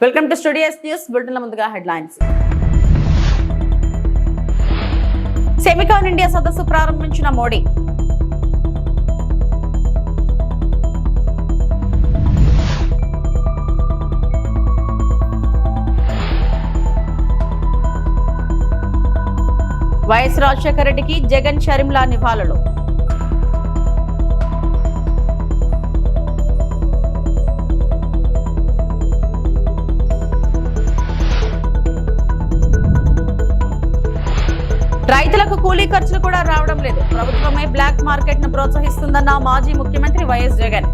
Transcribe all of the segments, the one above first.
Welcome to studios news బులెటిన్ల ముందుగా headlines. SEMICON India సదస్సు ప్రారంభించిన మోడీ. వైఎస్ రాజశేఖర రెడ్డికి జగన్ షర్మిల నివాళులు. రైతులకు కూలీ ఖర్చులు కూడా రావడం లేదు. ప్రభుత్వమే బ్లాక్ మార్కెట్ ను ప్రోత్సహిస్తుందన్న మాజీ ముఖ్యమంత్రి వైఎస్ జగన్.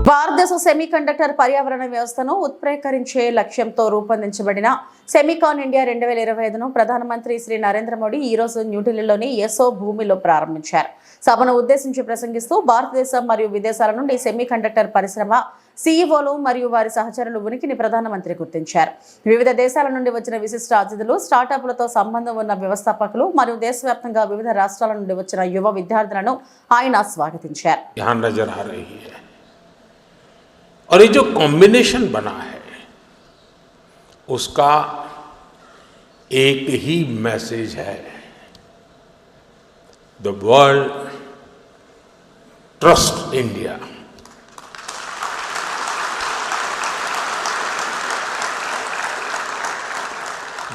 భారతదేశ సెమీకండక్టర్ పర్యావరణ వ్యవస్థను ఉత్ప్రేకరించే లక్ష్యంతో రూపొందించబడిన సెమికాన్ ఇండియా 2025ను ప్రధానమంత్రి శ్రీ నరేంద్ర మోడీ ఈ రోజు న్యూఢిల్లీలోని యశో భూమిలో ప్రారంభించారు. సభను ఉద్దేశించి ప్రసంగిస్తూ భారతదేశం మరియు విదేశాల నుండి సెమీకండక్టర్ పరిశ్రమ సీఈఓలు మరియు వారి సహచరుల ఉనికిని ప్రధానమంత్రి గుర్తించారు. వివిధ దేశాల నుండి వచ్చిన విశిష్ట అతిథులు, స్టార్టప్లతో సంబంధం ఉన్న వ్యవస్థాపకులు మరియు దేశవ్యాప్తంగా వివిధ రాష్ట్రాల నుండి వచ్చిన యువ విద్యార్థులను ఆయన స్వాగతించారు. और ये जो कॉम्बिनेशन बना है उसका एक ही मैसेज है, the world trust India.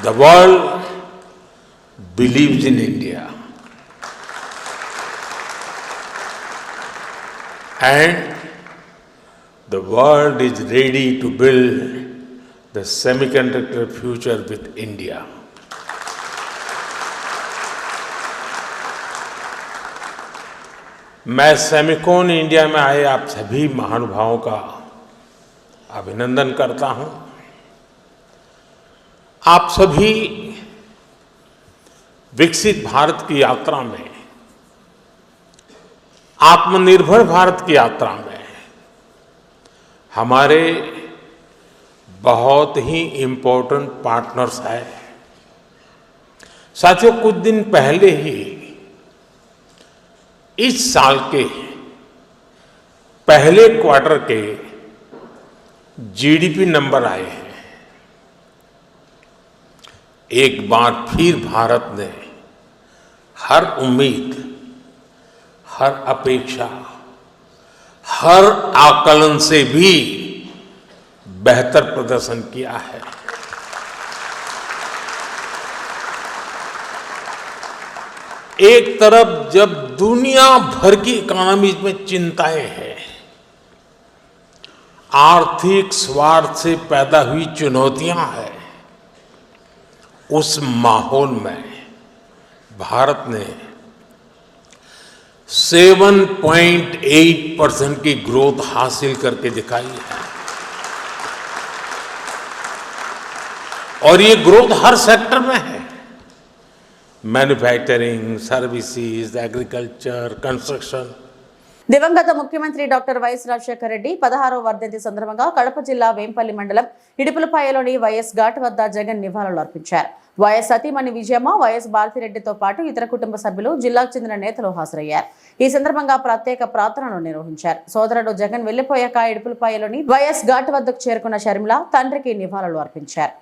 The world believes in India and the world is ready to build the semiconductor future with India. मैं सेमिकॉन इंडिया में आए आप सभी महानुभावों का अभिनंदन करता हूं. आप सभी विकसित भारत की यात्रा में, आत्मनिर्भर भारत की यात्रा में हमारे बहुत ही इम्पोर्टेंट पार्टनर्स हैं. साथियों, कुछ दिन पहले ही इस साल के पहले क्वार्टर के जीडीपी नंबर आए हैं. एक बार फिर भारत ने हर उम्मीद, हर अपेक्षा, हर आकलन से भी बेहतर प्रदर्शन किया है. एक तरफ जब दुनिया भर की इकोनॉमी में चिंताएं हैं, आर्थिक स्वार्थ से पैदा हुई चुनौतियां हैं, उस माहौल में भारत ने 7.8% की ग्रोथ हासिल करके दिखाई है. और ये ग्रोथ हर सेक्टर में है, मैन्युफैक्चरिंग, सर्विसेज, एग्रीकल्चर, कंस्ट्रक्शन. దివంగత ముఖ్యమంత్రి డాక్టర్ వైఎస్ రాజశేఖర రెడ్డి 16వ వర్ధంతి సందర్భంగా కడప జిల్లా వేంపల్లి మండలం ఇడుపులపాయలోని వైఎస్ ఘాట్ వద్ద జగన్ నివాళులు అర్పించారు. వైఎస్ సతీమణి విజయమ్మ, వైఎస్ భారతిరెడ్డితో పాటు ఇతర కుటుంబ సభ్యులు, జిల్లాకు చెందిన నేతలు హాజరయ్యారు. ఈ సందర్భంగా ప్రత్యేక ప్రార్థనలు నిర్వహించారు. సోదరుడు జగన్ వెళ్లిపోయాక ఇడుపులపాయలోని వైఎస్ ఘాట్ వద్దకు చేరుకున్న షర్మిల తండ్రికి నివాళులు అర్పించారు.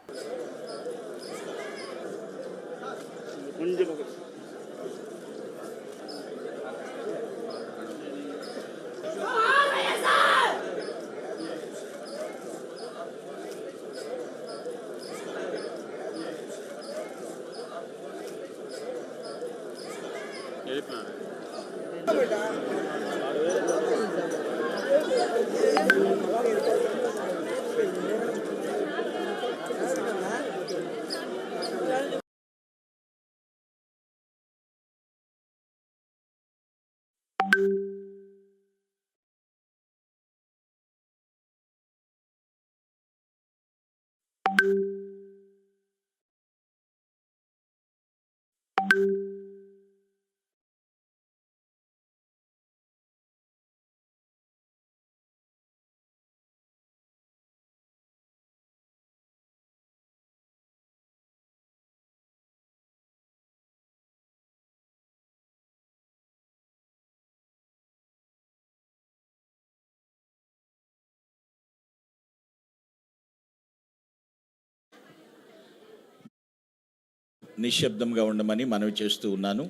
నిశ్శబ్దంగా ఉండమని మనవి చేస్తూ ఉన్నాను.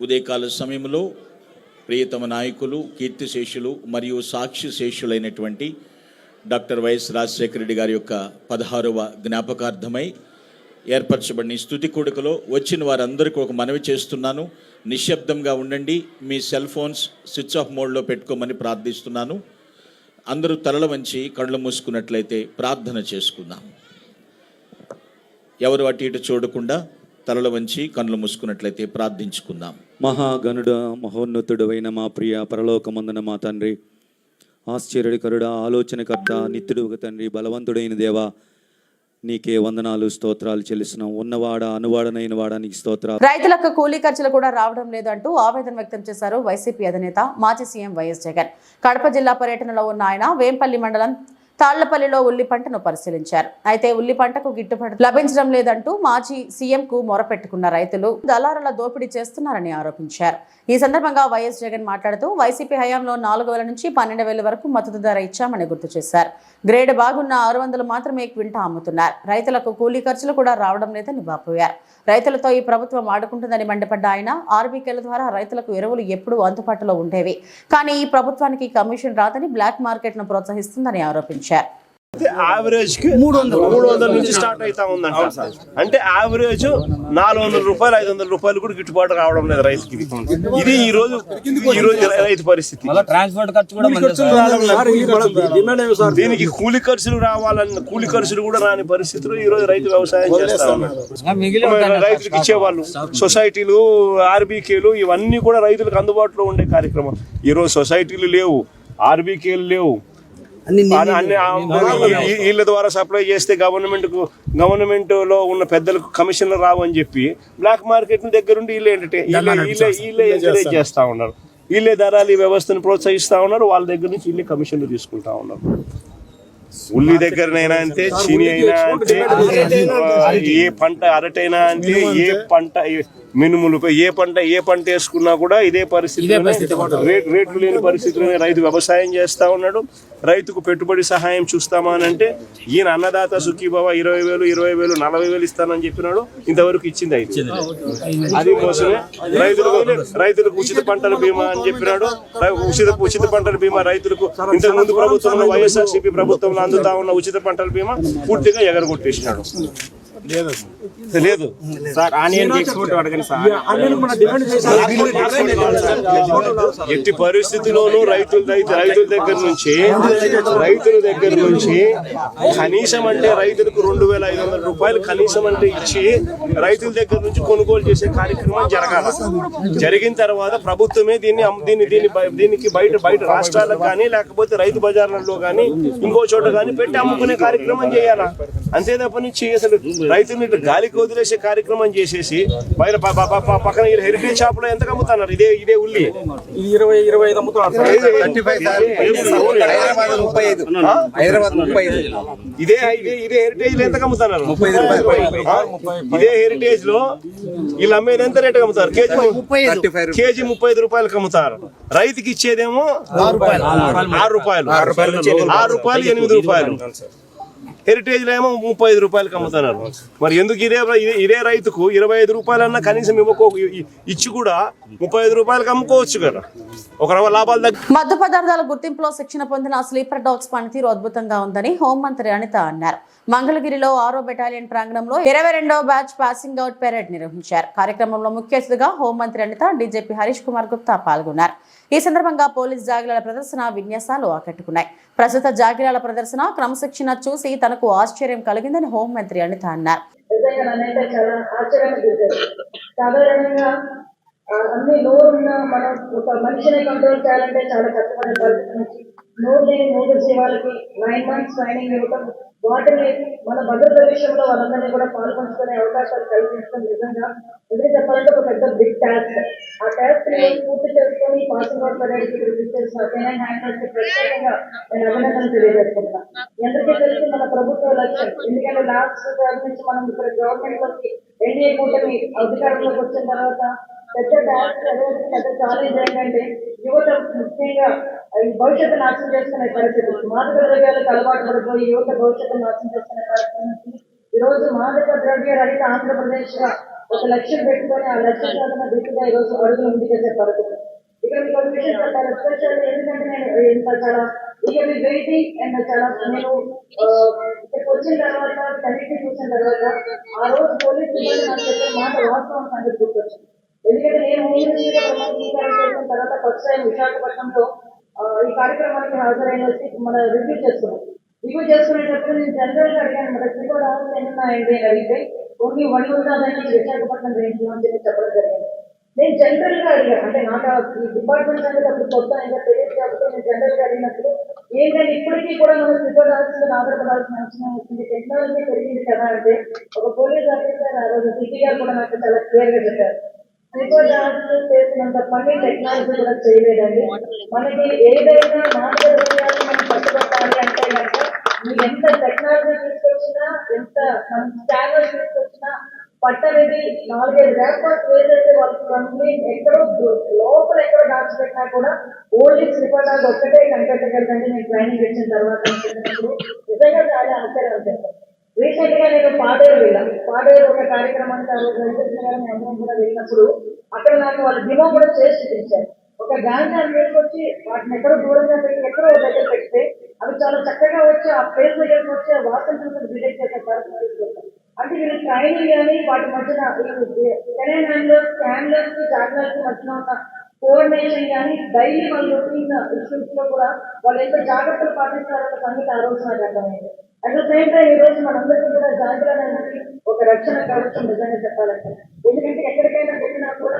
ఉదయకాల సమయంలో ప్రియతమ నాయకులు, కీర్తిశేషులు మరియు సాక్షి శేషులైనటువంటి డాక్టర్ వైఎస్ రాజశేఖర రెడ్డి గారి యొక్క 16వ జ్ఞాపకార్థమై ఏర్పరచబడిన ఈ స్తుతి కూడికలో వచ్చిన వారందరికీ ఒక మనవి చేస్తున్నాను. నిశ్శబ్దంగా ఉండండి. మీ సెల్ ఫోన్స్ స్విచ్ ఆఫ్ మోడ్లో పెట్టుకోమని ప్రార్థిస్తున్నాను. అందరూ తలలు వంచి కళ్ళు మూసుకున్నట్లయితే ప్రార్థన చేసుకుందాం. ఎవరు అటు ఇటు చూడకుండా తలలు వంచి కళ్ళు మూసుకున్నట్లయితే ప్రార్థించుకుందాం. మహాగణుడ మహోన్నతుడు అయిన మా ప్రియ పరలోకమందున మా తండ్రి, ఆశ్చర్యకరుడ, ఆలోచనకర్త, నిత్యుడు ఒక తండ్రి, బలవంతుడైన దేవా, నీకే వందనాలు, స్తోత్రాలు చెల్లిస్తున్నాం. ఉన్నవాడ అనువాడనైన వాడానికి స్తోత్రాలు. రైతులకు కూలీ ఖర్చులు కూడా రావడం లేదంటూ ఆవేదన వ్యక్తం చేశారు వైసీపీ అధినేత మాజీ సీఎం వైఎస్ జగన్. కడప జిల్లా పర్యటనలో ఉన్న ఆయన వేంపల్లి మండలం తాళ్లపల్లిలో ఉల్లి పంటను పరిశీలించారు. అయితే ఉల్లి పంటకు గిట్టుబాటు లభించడం లేదంటూ మాజీ సీఎంకు మొరపెట్టుకున్న రైతులు దళారుల దోపిడీ చేస్తున్నారని ఆరోపించారు. ఈ సందర్భంగా వైఎస్ జగన్ మాట్లాడుతూ వైసీపీ హయాంలో 4,000 నుంచి 12,000 వరకు మద్దతు ధర ఇచ్చామని గుర్తు చేశారు. గ్రేడ్ బాగున్న 600 మాత్రమే క్వింటా అమ్ముతున్నారు. రైతులకు కూలీ ఖర్చులు కూడా రావడం లేదని వాపోయారు. రైతులతో ఈ ప్రభుత్వం ఆడుకుంటుందని మండిపడ్డ ఆయన, ఆర్బీకేల ద్వారా రైతులకు ఎరువులు ఎప్పుడూ అందుబాటులో ఉండేవి, కానీ ఈ ప్రభుత్వానికి కమిషన్ రాదని బ్లాక్ మార్కెట్ ను ప్రోత్సహిస్తుందని ఆరోపించారు. యావరేజ్ కి 300 నుంచి స్టార్ట్ అవుతా ఉందంట. అంటే యావరేజ్ 400 రూపాయలు 500 రూపాయలు కూడా గిట్టుబాటు రావడం లేదు రైతుకి. ఇది ఈ రోజు రైతు పరిస్థితి. దీనికి కూలి ఖర్చులు రావాలన్న కూలి ఖర్చులు కూడా రాని పరిస్థితులు ఈ రోజు రైతు వ్యవసాయం చేస్తా ఉన్నారు. రైతులకు ఇచ్చేవాళ్ళు సొసైటీలు, ఆర్బీకేలు ఇవన్నీ కూడా రైతులకు అందుబాటులో ఉండే కార్యక్రమం. ఈ రోజు సొసైటీలు లేవు, ఆర్బీకేలు లేవు. వీళ్ళ ద్వారా సప్లై చేస్తే గవర్నమెంట్ లో ఉన్న పెద్దలకు కమిషన్లు రావు అని చెప్పి బ్లాక్ మార్కెట్ దగ్గరుండి వీళ్ళే ఎంకరేజ్ చేస్తా ఉన్నారు. వీళ్ళే దళారీ వ్యవస్థను ప్రోత్సహిస్తా ఉన్నారు. వాళ్ళ దగ్గర నుంచి వీళ్ళే కమిషన్లు తీసుకుంటా ఉన్నారు. ఉల్లి దగ్గరనైనా అంతే, చీని అయినా అంతే, ఏ పంట అరటైనా అంతే, ఏ పంట మినుములు ఏ పంట వేసుకున్నా కూడా ఇదే పరిస్థితి. రేట్లు లేని పరిస్థితుల్లోనే రైతు వ్యవసాయం చేస్తా ఉన్నాడు. రైతుకు పెట్టుబడి సహాయం చూస్తామా అని అంటే ఈయన అన్నదాత సుఖీభవ 20,000 40,000 ఇస్తానని చెప్పినాడు. ఇంతవరకు ఇచ్చింది అది కోసమే. రైతులకు ఉచిత పంటల బీమా అని చెప్పినాడు. ఉచిత పంటల బీమా రైతులకు ఇంతకు ముందు ప్రభుత్వంలో వైఎస్ఆర్సీపీ ప్రభుత్వంలో అందుతా ఉన్న ఉచిత పంటల బీమా పూర్తిగా ఎగరగొట్టేసినాడు. లేదు సార్, ఆనియన్ ఎక్స్పోర్ట్ అడగండి సార్. ఎట్టి పరిస్థితిలోనూ రైతుల దగ్గర నుంచి కనీసం అంటే రైతులకు 2,500 రూపాయలు కనీసం అంటే ఇచ్చి రైతుల దగ్గర నుంచి కొనుగోలు చేసే కార్యక్రమం జరగాలి. జరిగిన తర్వాత ప్రభుత్వమే దీనికి బయట రాష్ట్రాలకు కానీ లేకపోతే రైతు బజార్లలో కానీ ఇంకో చోట కానీ పెట్టి అమ్ముకునే కార్యక్రమం చేయాలా. అంతే తప్ప నుంచి అసలు రైతులు గాలికి వదిలేసే కార్యక్రమం చేసేసి బయట పక్కన హెరిటేజ్ షాప్ లో ఎంత అమ్ముతున్నారు? ఇదే ఉల్లి 20-25 అమ్ముతున్నారు. ఇదే హెరిటేజ్ లో ఎంత అమ్ముతున్నారు? ఇదే హెరిటేజ్ లో వీళ్ళు అమ్మేది ఎంత రేట్ అమ్ముతారు? కేజీ 35 రూపాయలకు అమ్ముతారు. రైతుకి ఇచ్చేదేమో 6 రూపాయలు, 8 రూపాయలు. హెరిటేజ్ లో ఏమో 35 రూపాయలకి అమ్ముతున్నారు. మరి ఎందుకు ఇదే రైతుకు 25 రూపాయలన్నా కనీసం ఇచ్చి కూడా 35 రూపాయలకి అమ్ముకోవచ్చు కదా. ఒక లాభాలు మత్తు పదార్థాల గుర్తింపులో శిక్షణ పొందిన స్లీపర్ డాగ్స్ పనితీరు అద్భుతంగా ఉందని హోంమంత్రి అనిత అన్నారు. మంగళగిరిలో 6వ బెటాలియన్ ప్రాంగణంలో 22వ బ్యాచ్ పాసింగ్ అవుట్ పెరేడ్ నిర్వహించారు. కార్యక్రమంలో ముఖ్య అతిథిగా హోంమంత్రి అనిత, డీజీపీ హరీష్ కుమార్ గుప్తా పాల్గొన్నారు. ఈ సందర్భంగా పోలీస్ జాగిరాల ప్రదర్శన, విన్యాసాలు ఆకట్టుకున్నాయి. ప్రస్తుత జాగిరాల ప్రదర్శన క్రమశిక్షణ చూసి తనకు ఆశ్చర్యం కలిగిందని హోంమంత్రి అనిత అన్నారు. అన్ని నోరున్న మనం ఒక మనిషిని కంట్రోల్ చేయాలంటే చాలా కష్టమైన పరిస్థితి నుంచి నోరు లేని మూడు జీవాలకి 9 months ట్రైనింగ్ ఇవ్వటం, వాటిని మన భద్రత విషయంలో వాళ్ళందరినీ కూడా పాల్పంచుకునే అవకాశాలు కల్పించడం నిజంగా ఎందుకు చెప్పాలంటే ఒక పెద్ద బిగ్ టాస్క్. ఆ టాస్క్ ని పూర్తి చేసుకొని పాసింగ్ అవుట్ పరేడ్కి చేసిన కేనైన్ హ్యాండర్స్ కి ప్రత్యేకంగా నేను అభినందనలు తెలియజేసుకుంటున్నా. ఎందుకే తెలిసి మన ప్రభుత్వ లక్ష్యం, ఎందుకంటే లాస్ట్ నుంచి మనం ఇక్కడ గవర్నమెంట్ లోకి ఎన్డీఏ కూటమి అధికారంలోకి వచ్చిన తర్వాత పెద్ద ఛాలెంజ్ ఏంటంటే యువత ముఖ్యంగా ఈ భవిష్యత్తు నాశనం చేసుకునే పరిస్థితి, మాదక ద్రవ్యాలకు అలవాటు పడిపోయి యువత భవిష్యత్తు నాశనం చేసుకునే పరిస్థితి ఈరోజు మాదక ద్రవ్య రహిత ఆంధ్రప్రదేశ్ గా ఒక లక్ష్యం పెట్టుకొని ఆ లక్ష్య సాధన దిశగా ఈరోజు అడుగులు ముందుకేసే పరిస్థితి. ఇక్కడ మీకు ఒక విషయం చెప్పాలి, ఎస్పెషల్లీ ఎందుకంటే నేను ఇంత చాలా ఇక్కడ వెయిటింగ్ అండ్ చాలా నేను ఇక్కడికి వచ్చిన తర్వాత కమిటీ చూసిన తర్వాత ఆ రోజు పోలీస్ సిబ్బంది నాకు చెప్పిన మాట వాస్తవం సంగతి గుర్తొచ్చింది. ఎందుకంటే నేను మూవీగా ప్రమాణీకరణ చేసిన తర్వాత ఫస్ట్ టైం విశాఖపట్నంలో ఈ కార్యక్రమానికి హాజరైన మన రివ్యూ చేసుకునేటప్పుడు నేను జనరల్ గా అడిగాను, మన త్రికోణ ఎన్నున్నాయండి అని అడిగితే ఓన్లీ 1 ఉంటుందని విశాఖపట్నం రేంజ్ లో అని చెప్పి చెప్పడం జరిగింది. నేను జనరల్ గా అడిగాను, అంటే నాకు ఈ డిపార్ట్మెంట్ అనేది అప్పుడు కొత్త ఇంకా తెలియదు కాబట్టి నేను జనరల్ గా అడిగినప్పుడు ఏంటంటే ఇప్పటికీ కూడా మనం త్రికోణాల్సిన ఆధారపడాల్సిన అవసరం వచ్చింది, టెక్నాలజీ పెరిగింది కదా అంటే ఒక పోలీస్ ఆఫీసర్ ఆ రోజు సిటీ గారు కూడా నాకు చాలా క్లియర్ గా చెప్పారు, త్రికోణాలు చేసినంత పని టెక్నాలజీ కూడా చేయలేదండి. మనకి ఏదైనా మానవ విషయాలు మనం పట్టుబట్టాలి అంటే కనుక మీరు ఎంత టెక్నాలజీ తీసుకొచ్చినా ఎంత స్కానర్స్ తీసుకొచ్చినా పట్టనేది 4-5 ర్యాపర్స్ ఏదైతే వాళ్ళకి ఎక్కడో లోపల ఎక్కడో దాచిపెట్టినా కూడా ఓన్లీ శ్రీపటాలు ఒక్కటే కనిపెట్టగలదండి. నేను ట్రైనింగ్ ఇచ్చిన తర్వాత నిజంగా చాలా ఆశ్చర్యం చేస్తాను. రీసెంట్ గా నేను పాడేరు ఒక కార్యక్రమానికి అందరం కూడా వెళ్ళినప్పుడు అక్కడ నాకు వాళ్ళు డిమో కూడా చేసి చూపించారు. ఒక గాంజా తీసుకొచ్చి వాటిని ఎక్కడో దూరంగా పెట్టి ఎక్కడో దగ్గర పెడితే అవి చాలా చక్కగా వచ్చి ఆ ప్లేస్ దగ్గరకు వచ్చి ఆ వాసన చూసి డిటెక్ట్ చేసే పరిస్థితి. అంటే వీళ్ళు ట్రైనింగ్ కానీ వాటి మధ్యన స్కాన్లర్స్ జాగ్రత్తకి మధ్యన ఉన్న కోఆర్డినేషన్ కానీ డైలీ వాళ్ళ రొటీన్ ఇష్యూస్ లో కూడా వాళ్ళు ఎంత జాగ్రత్తలు పాటిస్తారన్న సంగతి ఆ రోజు నాకు అర్థమైంది. అట్ ద సేమ్ టైం ఈ రోజు మనందరికీ కూడా జాగ్రత్త అనేది ఒక రక్షణ కవచం నిజంగా చెప్పాలంటే, ఎందుకంటే ఎక్కడికైనా వెళ్ళినా కూడా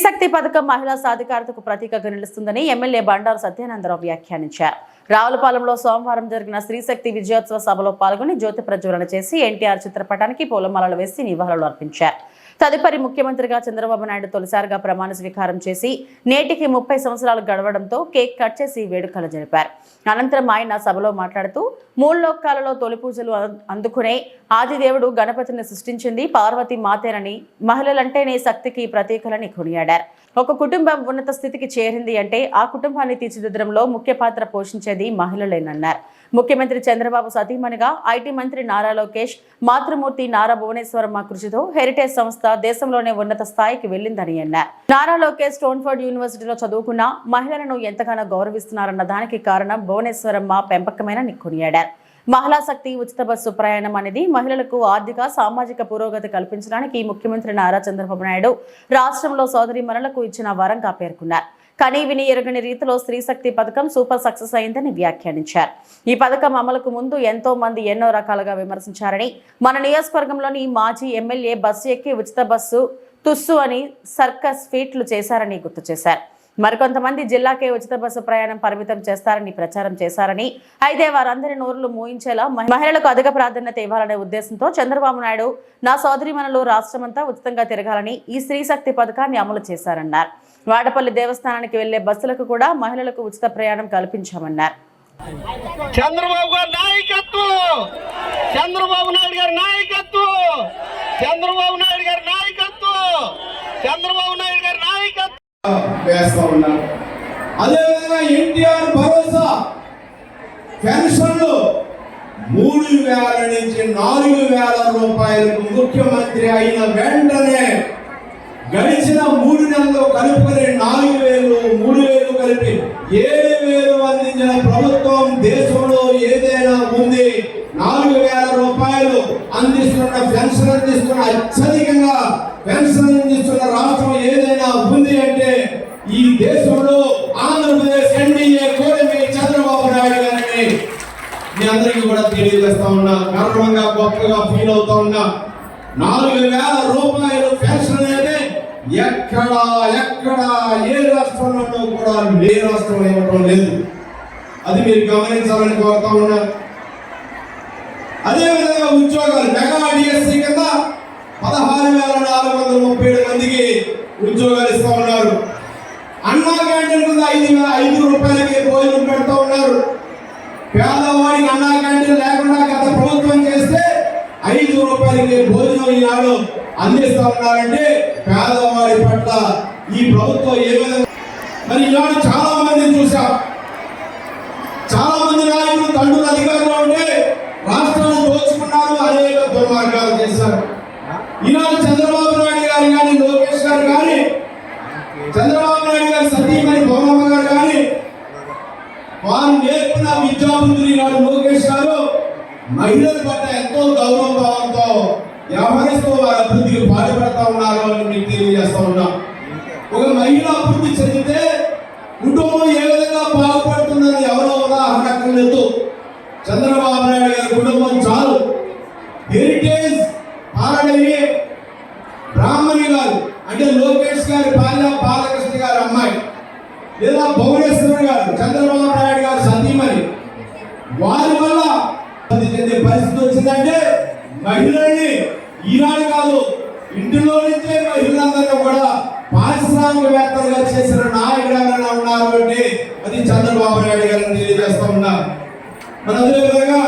శక్తి పథకం మహిళా సాధికారతకు ప్రతీకగా నిలుస్తుందని ఎమ్మెల్యే బండారు సత్యానందరావు వ్యాఖ్యానించారు. రావులపాలెంలో సోమవారం జరిగిన స్త్రీశక్తి విజయోత్సవ సభలో పాల్గొని జ్యోతి ప్రజ్వలన చేసి ఎన్టీఆర్ చిత్రపటానికి పూలమాలలు వేసి నివాళులు అర్పించారు. తదుపరి ముఖ్యమంత్రిగా చంద్రబాబు నాయుడు తొలిసారిగా ప్రమాణ స్వీకారం చేసి నేటికి 30 సంవత్సరాలు గడవడంతో కేక్ కట్ చేసి వేడుకలు జరిపారు. అనంతరం ఆయన సభలో మాట్లాడుతూ 3 లోకాలలో తొలి పూజలు అందుకునే ఆదిదేవుడు గణపతిని సృష్టించింది పార్వతీ మాతేనని, మహిళలంటేనే శక్తికి ప్రతీకలని కొనియాడారు. ఒక కుటుంబం ఉన్నత స్థితికి చేరింది అంటే ఆ కుటుంబాన్ని తీర్చిదిద్దడంలో ముఖ్య పాత్ర పోషించేది మహిళలేనన్నారు. ముఖ్యమంత్రి చంద్రబాబు సతీమణిగా ఐటీ మంత్రి నారా లోకేష్, మాతృమూర్తి నారా భువనేశ్వరమ్మ కృషితో హెరిటేజ్ సంస్థ దేశంలోనే ఉన్నత స్థాయికి వెళ్లిందని అన్నారు. నారా లోకేష్ స్టోన్ఫోర్డ్ యూనివర్సిటీలో చదువుకున్న మహిళలను ఎంతగానో గౌరవిస్తున్నారన్న దానికి కారణం భువనేశ్వరమ్మ పెంపకమేనని కొనియాడారు. మహిళా శక్తి ఉచిత బస్సు ప్రయాణం అనేది మహిళలకు ఆర్థిక సామాజిక పురోగతి కల్పించడానికి ముఖ్యమంత్రి నారా చంద్రబాబు నాయుడు రాష్ట్రంలో సోదరీమణులకు ఇచ్చిన వరంగా పేర్కొన్నారు. కానీ విని ఎరుగని రీతిలో స్త్రీశక్తి పథకం సూపర్ సక్సెస్ అయిందని వ్యాఖ్యానించారు. ఈ పథకం అమలుకు ముందు ఎంతో మంది ఎన్నో రకాలుగా విమర్శించారని, మన నియోజకవర్గంలోని మాజీ ఎమ్మెల్యే బస్సు ఎక్కి ఉచిత బస్సు తుస్సు అని సర్కస్ ఫీట్లు చేశారని గుర్తు చేశారు. మరికొంతమంది జిల్లాకే ఉచిత బస్సు ప్రయాణం పరిమితం చేస్తారని ప్రచారం చేశారని, అయితే వారందరి నోరులు మూయించేలా మహిళలకు అధిక ప్రాధాన్యత ఇవ్వాలనే ఉద్దేశంతో చంద్రబాబు నాయుడు నా సోదరీమణులు రాష్ట్రమంతా ఉచితంగా తిరగాలని ఈ స్త్రీశక్తి పథకాన్ని అమలు చేశారన్నారు. వాడపల్లి దేవస్థానానికి వెళ్లే బస్సులకు కూడా మహిళలకు ఉచిత ప్రయాణం కల్పించామన్నారు. చంద్రబాబు గారి నాయకత్వం, చంద్రబాబు నాయుడు గారి నాయకత్వం, చంద్రబాబు నాయుడు గారి నాయకత్వం, చంద్రబాబు నాయుడు గారి నాయకత్వం వేస్తా ఉన్నారు. అదేవిధంగా ఎన్టీఆర్ భరోసా పెన్షన్లు 3,000 నుంచి 4,000 రూపాయలకు ముఖ్యమంత్రి అయిన వెంటనే గడిచిన 3 నెలల్లో కలుపుకొని 4,000, 3,000 కలిపి 7,000 అందించిన ప్రభుత్వం దేశంలో ఏదైనా ఉంది. 4,000 రూపాయలు అందిస్తున్న పెన్షన్ అందిస్తున్న అత్యధికంగా పెన్షన్ అందిస్తున్న రాష్ట్రం ఏదైనా ఉంది అంటే ఈ దేశంలో ఆంధ్రప్రదేశ్ ఎన్డీఏ కూటమి చంద్రబాబు నాయుడు గారిని మీ అందరికీ కూడా తెలియజేస్తా ఉన్నా. గర్వంగా గొప్పగా ఫీల్ అవుతా ఉన్నా. 4,000 రూపాయలు పెన్షన్ అనేది ఎక్కడ ఏ రాష్ట్రంలోనూ కూడా ఏ రాష్ట్రంలో ఇవ్వడం లేదు. అది మీరు గమనించాలని కోరుతా ఉన్నారు. అదేవిధంగా ఉద్యోగాలు మెగా డిఎస్సి కింద 16,437 మందికి ఉద్యోగాలు ఇస్తా ఉన్నారు. అన్నా క్యాంటీన్ కింద 5 రూపాయలకి భోజనం పెడతా ఉన్నారు. పేదవాడికి అన్నా క్యాంటీన్ లేకుండా గత ప్రభుత్వం చేస్తే 5 రూపాయలకి భోజనం ఈనాడు అందిస్తా ఉన్నారంటే పేదవాడి పట్ల ఈ ప్రభుత్వం ఏ విధంగా. మరి ఈనాడు చాలా మందిని చూసాం. చాలా మంది నాయకులు తండ్రులు అధికారంలో ఉంటే రాష్ట్రాన్ని దోచుకున్నారు. అనేక దుర్మార్గాలు గారు లోకేష్ గారు మహిళల పట్ల ఎంతో గౌరవభావంతో వ్యవహరిస్తూ వారి అభివృద్ధికి పాటుపడతా ఉన్నారు అని మీకు తెలియజేస్తా ఉన్నాం. ఒక మహిళ అభివృద్ధి చెందితే కుటుంబం ఏ విధంగా బాగుపడుతుందని ఎవరో ఉదాహరణ లేదు. చంద్రబాబు నాయుడు గారి కుటుంబం చాలు. హెరిటేజ్ పాలడయ్యి బ్రాహ్మణి గారు అంటే లోకేష్ గారి భార్య బాలకృష్ణ గారి అమ్మాయి, లేదా భువనేశ్వర్ గారు చంద్రబాబు నాయుడు గారు సతీమణి, వారి వల్ల చెందే పరిస్థితి వచ్చిందంటే మహిళల్ని ఈనాడు కాదు ఇంటిలో నుంచే మహిళలందరూ కూడా పారిశ్రామికవేత్తలుగా చేసిన నాయకుడు ఎవరైనా ఉన్నారు అంటే అది చంద్రబాబు నాయుడు గారిని తెలియజేస్తా ఉన్నారు. మన అదే విధంగా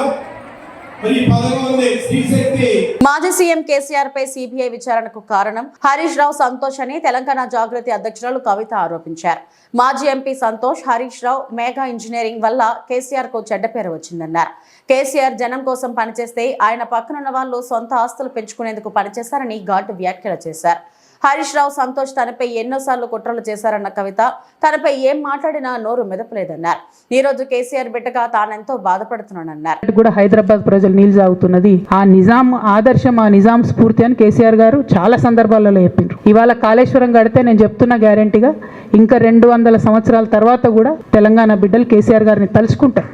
మరి పథకం ఉంది శ్రీశక్తి. మాజీ సీఎం కేసీఆర్ పై సిబిఐ విచారణకు కారణం హరీష్ రావు సంతోష్ అని తెలంగాణ జాగృతి అధ్యక్షురాలు కవిత ఆరోపించారు. మాజీ MP Santosh, Harish Rao mega engineering వల్ల కేసీఆర్ కు చెడ్డ పేరు వచ్చిందన్నారు. కేసీఆర్ జనం కోసం పనిచేస్తే ఆయన పక్కనున్న వాళ్ళు సొంత ఆస్తులు పెంచుకునేందుకు పనిచేశారని ఘాటు వ్యాఖ్యలు చేశారు. హరీష్ రావు, సంతోష్ తనపై ఎన్నోసార్లు కుట్రలు చేశారన్న కవిత తనపై ఏం మాట్లాడినా నోరు మెదపలేదన్నారు. ఈ రోజు కేసీఆర్ బిడ్డగా తానెంతో బాధపడుతున్నానన్నారు. కూడా హైదరాబాద్ ప్రజలు నీళ్ళు సాగుతున్నది ఆ నిజాం ఆదర్శం, ఆ నిజాం స్ఫూర్తి అని కేసీఆర్ గారు చాలా సందర్భాలలో చెప్పిండ్రు. ఇవాళ కాళేశ్వరం కడితే నేను చెప్తున్నా గ్యారంటీగా ఇంకా 200 సంవత్సరాల తర్వాత కూడా తెలంగాణ బిడ్డలు కేసీఆర్ గారిని తలుచుకుంటారు.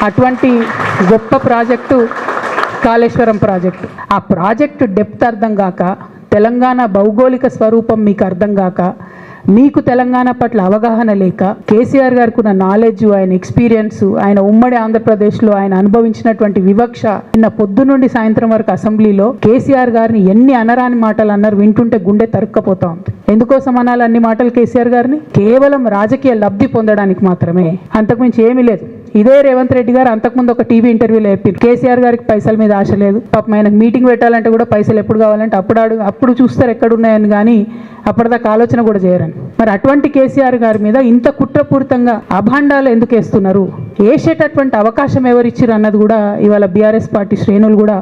అటువంటి గొప్ప ప్రాజెక్టు కాళేశ్వరం ప్రాజెక్టు. ఆ ప్రాజెక్టు డెప్త్ అర్థం కాక, తెలంగాణ భౌగోళిక స్వరూపం మీకు అర్థం కాక, మీకు తెలంగాణ పట్ల అవగాహన లేక, కేసీఆర్ గారికి ఉన్న నాలెడ్జ్, ఆయన ఎక్స్పీరియన్స్, ఆయన ఉమ్మడి ఆంధ్రప్రదేశ్లో ఆయన అనుభవించినటువంటి వివక్ష, నిన్న పొద్దు నుండి సాయంత్రం వరకు అసెంబ్లీలో కేసీఆర్ గారిని ఎన్ని అనరాని మాటలు అన్నారు, వింటుంటే గుండె తరుక్కపోతా ఉంది. ఎందుకోసం అనాలి అన్ని మాటలు కేసీఆర్ గారిని? కేవలం రాజకీయ లబ్ధి పొందడానికి మాత్రమే, అంతకుమించి ఏమీ లేదు. ఇదే రేవంత్ రెడ్డి గారు అంతకుముందు ఒక టీవీ ఇంటర్వ్యూలో చెప్పారు, కేసీఆర్ గారికి పైసల మీద ఆశ లేదు, పాపం ఆయనకు మీటింగ్ పెట్టాలంటే కూడా పైసలు ఎప్పుడు కావాలంటే అప్పుడు చూస్తారు ఎక్కడున్నాయని, కానీ అప్పటిదాకా ఆలోచన కూడా చేయరని. మరి అటువంటి కేసీఆర్ గారి మీద ఇంత కుట్రపూరితంగా అభాండాలు ఎందుకు వేస్తున్నారు? వేసేటటువంటి అవకాశం ఎవరిచ్చారు అన్నది కూడా ఇవాళ బీఆర్ఎస్ పార్టీ శ్రేణులు కూడా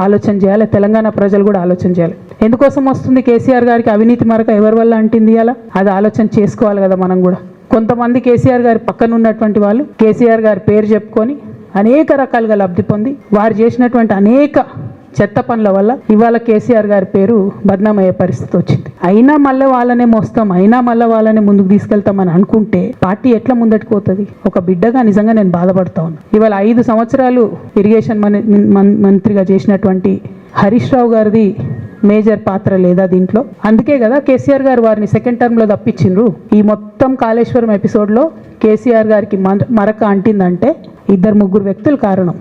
ఆలోచన చేయాలి, తెలంగాణ ప్రజలు కూడా ఆలోచన చేయాలి. ఎందుకోసం వస్తుంది కేసీఆర్ గారికి అవినీతి మరక ఎవరి వల్ల అంటింది అలా? అది ఆలోచన చేసుకోవాలి కదా మనం కూడా. కొంతమంది కేసీఆర్ గారి పక్కన ఉన్నటువంటి వాళ్ళు కేసీఆర్ గారి పేరు చెప్పుకొని అనేక రకాలుగా లబ్ధి పొంది వారు చేసినటువంటి అనేక చెత్త పనుల వల్ల ఇవాళ కేసీఆర్ గారి పేరు బద్నామయ్యే పరిస్థితి వచ్చింది. అయినా మళ్ళీ వాళ్ళనే మోస్తాం, అయినా మళ్ళీ వాళ్ళనే ముందుకు తీసుకెళ్తామని అనుకుంటే పార్టీ ఎట్లా ముందటికి పోతుంది? ఒక బిడ్డగా నిజంగా నేను బాధపడతా ఉన్నా. ఇవాళ 5 సంవత్సరాలు ఇరిగేషన్ మంత్రిగా చేసినటువంటి హరీష్ రావు గారిది మేజర్ పాత్ర లేదా దీంట్లో? అందుకే కదా కేసీఆర్ గారు వారిని సెకండ్ టర్మ్లో తప్పించిండ్రు. ఈ మొత్తం కాళేశ్వరం ఎపిసోడ్లో కేసీఆర్ గారికి మరక అంటిందంటే 2-3 వ్యక్తులు కారణం.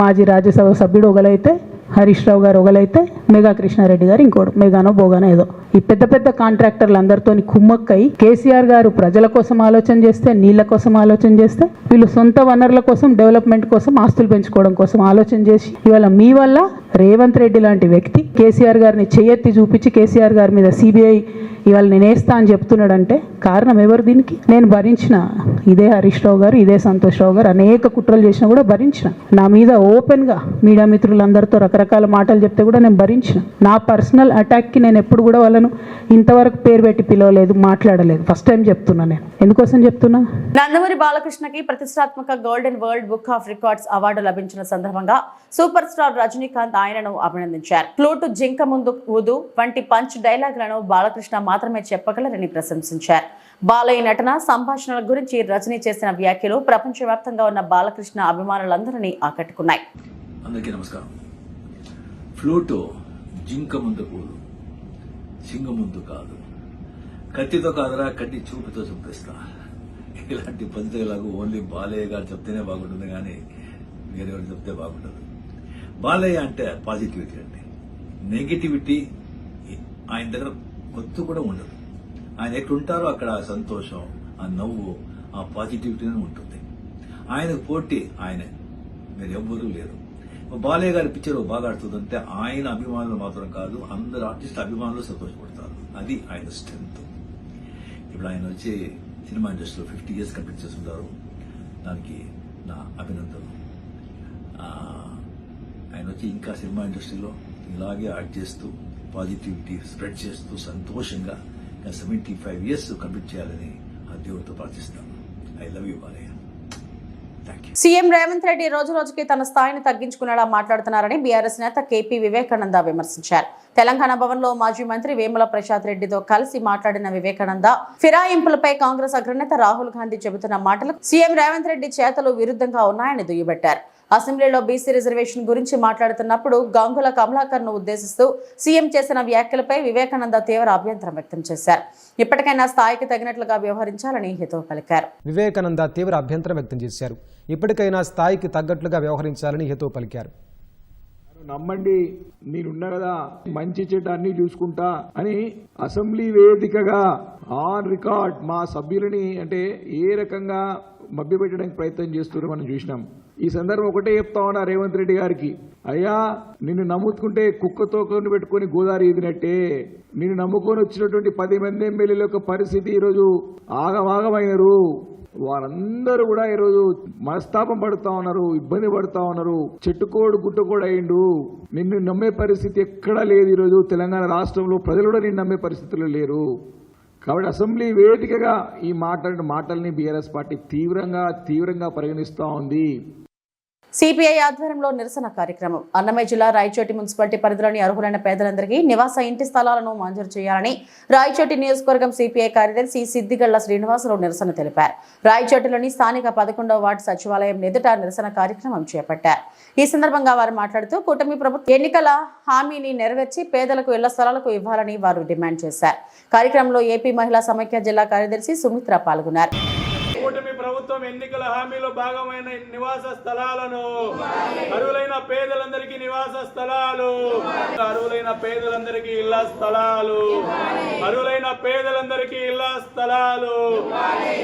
మాజీ రాజ్యసభ సభ్యుడు ఒకలైతే, హరీష్ రావు గారు ఒకలైతే, మెగా కృష్ణారెడ్డి గారు ఇంకోడు, మెగానో బోగానో ఏదో. ఈ పెద్ద పెద్ద కాంట్రాక్టర్లు అందరితో కుమ్మక్కై కేసీఆర్ గారు ప్రజల కోసం ఆలోచన చేస్తే, నీళ్ల కోసం ఆలోచన చేస్తే, వీళ్ళు సొంత వనరుల కోసం, డెవలప్మెంట్ కోసం, ఆస్తులు పెంచుకోవడం కోసం ఆలోచన చేసి ఇవాళ మీ వల్ల రేవంత్ రెడ్డి లాంటి వ్యక్తి కేసీఆర్ గారిని చేయెత్తి చూపించి కేసీఆర్ గారి మీద సిబిఐ ఇవాళ నేనేస్తా అని చెప్తున్నాడంటే కారణం ఎవరు దీనికి? నేను భరించిన. ఇదే హరీష్ రావు గారు, ఇదే సంతోష్ రావు గారు అనేక కుట్రలు చేసినా కూడా భరించిన. నా మీద ఓపెన్గా మీడియా మిత్రులందరితో రకరకాల మాటలు చెప్తే కూడా నేను భరించిన. నా పర్సనల్ అటాక్కి నేను ఎప్పుడు కూడా వాళ్ళను ఇంతవరకు పేరు పెట్టి పిలవలేదు, మాట్లాడలేదు. ఫస్ట్ టైం చెప్తున్నా. నేను ఎందుకోసం చెప్తున్నా? నందమూరి బాలకృష్ణకి ప్రతిష్టాత్మక golden world book of records award లభించిన సందర్భంగా సూపర్ స్టార్ రజనీకాంత్ ఆయనను అభినందించారు. ఫ్లూటు, జింక ముందు ఊదు వంటి పంచ్ డైలాగులను బాలకృష్ణ మాత్రమే చెప్పగలరని ప్రశంసించారు. బాలయ్య నటన, సంభాషణల గురించి రజనీ చేసిన వ్యాఖ్యలు ప్రపంచవ్యాప్తంగా ఉన్న బాలకృష్ణ అభిమానులందరినీ ఆకట్టుకున్నాయి. అందరికీ నమస్కారం. ఫ్లూటు జింక ముందు ఊదు, సింగ ముందు కాదు, కత్తితో కాదురా కట్టి చూపుతో చూపిస్తా. ఇలాంటి పద్ధతిలాగా ఓన్లీ బాలయ్య గారు చెప్తేనే బాగుంటుంది, కానీ వేరేవారు చెప్తే బాగుంటుంది. బాలయ్య అంటే పాజిటివిటీ అండి. నెగిటివిటీ ఆయన దగ్గర కొత్తు కూడా ఉండదు. ఆయన ఎక్కడుంటారో అక్కడ ఆ సంతోషం, ఆ నవ్వు, ఆ పాజిటివిటీనే ఉంటుంది. ఆయనకు పోటీ ఆయనే, మీరు ఎవ్వరూ లేరు. బాలయ్య గారి పిక్చర్ బాగా ఆడుతుందంటే ఆయన అభిమానులు మాత్రం కాదు, అందరు ఆర్టిస్ట్ అభిమానులు సంతోషపడతారు. అది ఆయన స్ట్రెంత్. ఇప్పుడు ఆయన వచ్చి సినిమా ఇండస్ట్రీలో 50 years కంప్లీట్ చేస్తుంటారు. దానికి నా అభినందనలు. ఆయన వచ్చి ఇంకా సినిమా ఇండస్ట్రీలో ఇలాగే యాక్ట్ చేస్తూ పాజిటివిటీ స్ప్రెడ్ చేస్తూ సంతోషంగా 75 years కంప్లీట్ చేయాలని ఆ దేవుడితో ప్రార్థిస్తాను. I love you Balayya. CM Revanth Reddy రోజు రోజుకి తన స్థాయిని తగ్గించుకునేలా మాట్లాడుతున్నారని బీఆర్ఎస్ నేత కేపీ వివేకానంద విమర్శించారు. తెలంగాణ భవన్లో మాజీ మంత్రి వేముల ప్రశాంత్ రెడ్డితో కలిసి మాట్లాడిన వివేకానంద ఫిరాయింపులపై కాంగ్రెస్ అగ్రనేత రాహుల్ గాంధీ చెబుతున్న మాటలకు సీఎం రేవంత్ రెడ్డి చేతలు విరుద్ధంగా ఉన్నాయని దుయ్యబట్టారు. అసెంబ్లీలో బీసీ రిజర్వేషన్ గురించి మాట్లాడుతున్నప్పుడు గంగుల కమలాకర్ ను ఉద్దేశిస్తూ సీఎం చేసిన వ్యాఖ్యలపై వివేకానంద తీవ్ర అభ్యంతరం వ్యక్తం చేశారు. ఇప్పటికైనా స్థాయికి తగినట్లుగా వ్యవహరించాలని హితవు పలికారు. వివేకానంద తీవ్ర అభ్యంతరం వ్యక్తం చేశారు. ఇప్పటికైనా స్థాయికి తగ్గట్లుగా వ్యవహరించాలని హితవు పలికారు. నమ్మండి, నేనున్నా కదా, మంచి చెడ్డ అన్ని చూసుకుంటా అని అసెంబ్లీ వేదికగా ఆన్ రికార్డ్ మా సభ్యులని అంటే ఏ రకంగా మభ్యపెట్టడానికి ప్రయత్నం చేస్తున్నారో మనం చూసినాం. ఈ సందర్భం ఒకటే చెప్తా ఉన్నా రేవంత్ రెడ్డి గారికి, అయ్యా నిన్ను నమ్ముకుంటే కుక్కతో కొని పెట్టుకుని గోదావరి ఈదినట్టే. నిన్ను నమ్ముకొని వచ్చినటువంటి 10 మంది ఎమ్మెల్యేల యొక్క పరిస్థితి ఈరోజు ఆగమాగమైనరు. వారందరూ కూడా ఈరోజు మనస్తాపం పడుతా ఉన్నారు, ఇబ్బంది పడుతా ఉన్నారు. చెట్టుకోడు గుట్టకోడు అయిండు. నిన్ను నమ్మే పరిస్థితి ఎక్కడా లేదు. ఈరోజు తెలంగాణ రాష్ట్రంలో ప్రజలు కూడా నిన్ను నమ్మే పరిస్థితుల్లో లేరు. కాబట్టి అసెంబ్లీ వేదికగా ఈ మాటల్ని బీఆర్ఎస్ పార్టీ తీవ్రంగా పరిగణిస్తూ ఉంది. సిపిఐ ఆధ్వర్యంలో నిరసన కార్యక్రమం. అన్నమయ్య జిల్లా రాయచోటి మున్సిపాలిటీ పరిధిలోని అర్హులైన పేదలందరికీ నివాస ఇంటి స్థలాలను మంజూరు చేయాలని రాయచోటి నియోజకవర్గం సిపిఐ కార్యదర్శి సిద్దిగళ్ల శ్రీనివాసరావు నిరసన తెలిపారు. రాయచోటిలోని స్థానిక 11వ వార్డు సచివాలయం ఎదుట నిరసన కార్యక్రమం చేపట్టారు. ఈ సందర్భంగా వారు మాట్లాడుతూ కూటమి ప్రభుత్వం ఎన్నికల హామీని నెరవేర్చి పేదలకు ఇళ్ల స్థలాలకు ఇవ్వాలని వారు డిమాండ్ చేశారు. కార్యక్రమంలో ఏపీ మహిళా సమైక్య జిల్లా కార్యదర్శి సుమిత్ర పాల్గొన్నారు. కూటమి ప్రభుత్వం ఎన్నికల హామీలో భాగమైన నివాస స్థలాలను అర్హులైన పేదలందరికీ నివాస స్థలాలు, అర్హులైన పేదలందరికీ ఇళ్ల స్థలాలు, అర్హులైన పేదలందరికీ ఇళ్ల స్థలాలు.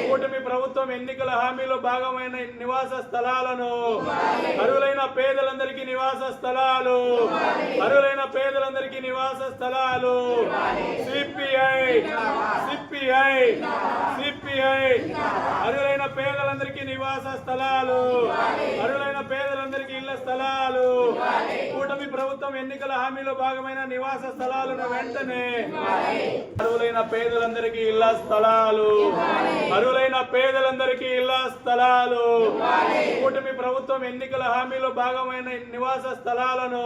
కూటమి ప్రభుత్వం ఎన్నికల హామీలో భాగమైన నివాస స్థలాలను అర్హులైన పేదలందరికీ నివాస స్థలాలు, అర్హులైన పేదలందరికీ నివాస స్థలాలు. సిపిఐ అర్హులైన పేదలందరికీ నివాస స్థలాలు, అర్హులైన పేదలందరికీ ఇళ్ల స్థలాలు. కూటమి ప్రభుత్వం ఎన్నికల హామీలో భాగమైన నివాస స్థలాలను వెంటనే అర్హులైన పేదలందరికీ ఇళ్ల స్థలాలు, అర్హులైన పేదలందరికీ ఇళ్ల స్థలాలు. కూటమి ప్రభుత్వం ఎన్నికల హామీలో భాగమైన నివాస స్థలాలను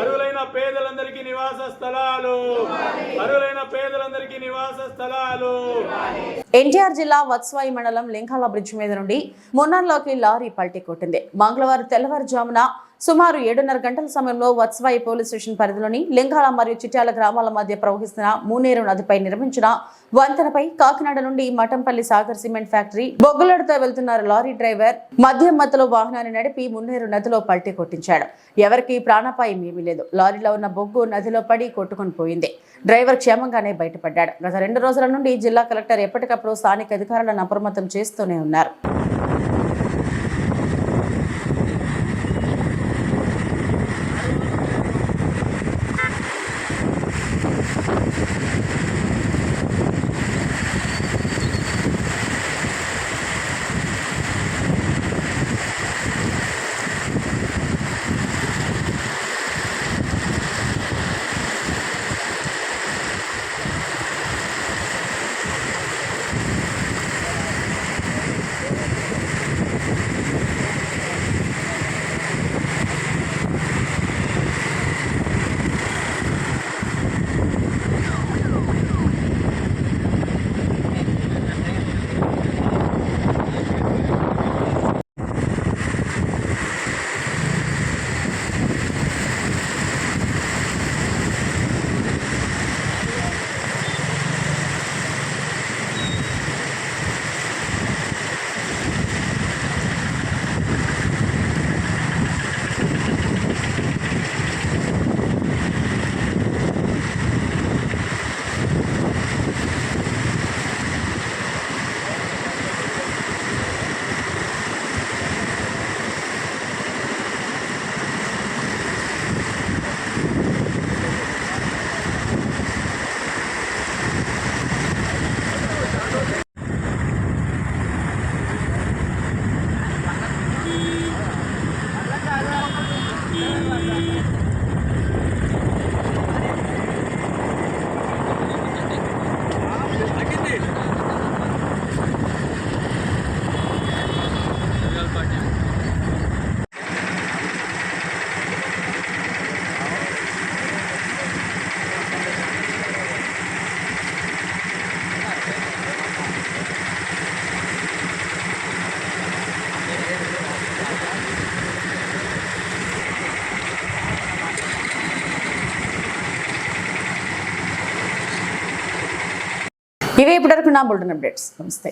అర్హులైన పేదలందరికీ నివాస స్థలాలు, అర్హులైన పేదలందరికీ నివాస స్థలాలు. ఎన్టీఆర్ జిల్లా వత్స్వాయి మండలం లింగాల బ్రిడ్జ్ మీద నుండి మున్నార్లోకి లారీ పల్టీ కొట్టింది. మంగళవారం తెల్లవారుజామున సుమారు 7:30 గంటల సమయంలో వత్స్వాయి పోలీస్ స్టేషన్ పరిధిలోని లింగాల మరియు చిట్యాల గ్రామాల మధ్య ప్రవహిస్తున్న మూనేరు నదిపై నిర్మించిన వంతెనపై కాకినాడ నుండి మఠంపల్లి సాగర్ సిమెంట్ ఫ్యాక్టరీ బొగ్గులతో వెళ్తున్న లారీ డ్రైవర్ మద్యం మత్తులో వాహనాన్ని నడిపి మున్నేరు నదిలో పల్టీ కొట్టించాడు. ఎవరికి ప్రాణాపాయం ఏమీ లేదు. లారీలో ఉన్న బొగ్గు నదిలో పడి కొట్టుకుని పోయింది. డ్రైవర్ క్షేమంగానే బయటపడ్డాడు. గత 2 రోజుల నుండి జిల్లా కలెక్టర్ ఎప్పటికప్పుడు స్థానిక అధికారులను అప్రమత్తం చేస్తూనే ఉన్నారు. ఇవే ఇప్పటివరకు నా బులెటిన్ అప్డేట్స్. నమస్తే.